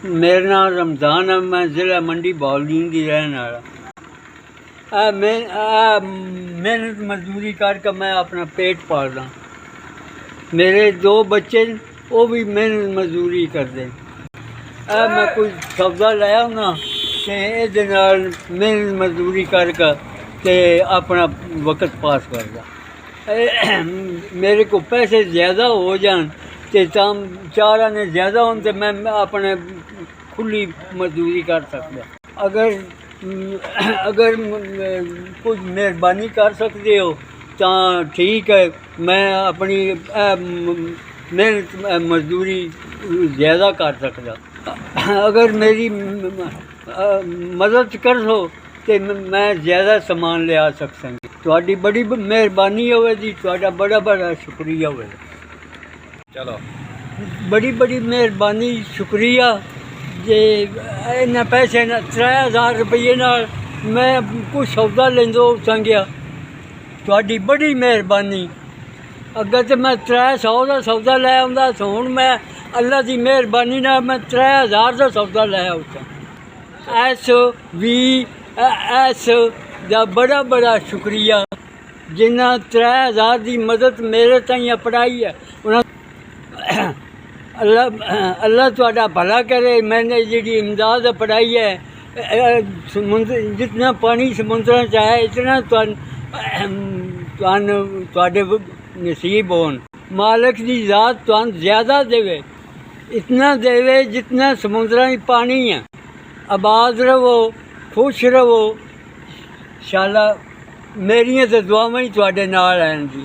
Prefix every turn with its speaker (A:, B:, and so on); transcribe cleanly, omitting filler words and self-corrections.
A: मेरा नाम रमज़ान है। मैं ज़िला मंडी बहाउद्दीन की रहने वाला। मेहनत मजदूरी करके मैं अपना पेट पाल रहा। मेरे 2 बच्चे वो भी मेहनत मजदूरी करते। मैं कोई सौदा लाया ना तो ये मेहनत मजदूरी करके ते अपना वक्त पास करदा। मेरे को पैसे ज़्यादा हो जान तो तम 4 आने ज़्यादा हो तो मैं अपने खुली मजदूरी कर सकता। अगर अगर कुछ मेहरबानी कर सकते हो तो ठीक है, मैं अपनी मेहनत मजदूरी ज़्यादा कर सकता। अगर मेरी मदद कर सो तो मैं ज़्यादा समान लिया सकता। तुहाडी बड़ी मेहरबानी होगी, तुहाडा बड़ा बड़ा शुक्रिया होगा।
B: चलो
A: बड़ी बड़ी मेहरबानी, शुक्रिया जे इन्ना पैसे 3000 रुपये नाल मैं कुछ सौदा लेंदो संगया। तुहाडी बड़ी मेहरबानी। अगर तो मैं 300 का सौदा लै आंदा तो हुण मैं अल्लाह की मेहरबानी नाल मैं 3000 का सौदा लै आउंदा। SVS का बड़ा बड़ा शुक्रिया जिन्हें 3000 की मदद मेरे ताईं अपनाई है। अल्लाह तुहाडा भला करे। मैंने जी इमदाद अपनाई है, समुद्र जितना पानी समुद्र च है इतना तुहाडे नसीब होन। मालिक की ज़ात तुहानू ज़्यादा देवे, इतना देवे जितना समुद्र में पानी है। आबाद रहो, खुश रहो। इंशाअल्लाह मेरियां तो दुआवां ही तुहाडे नाल हैं जी।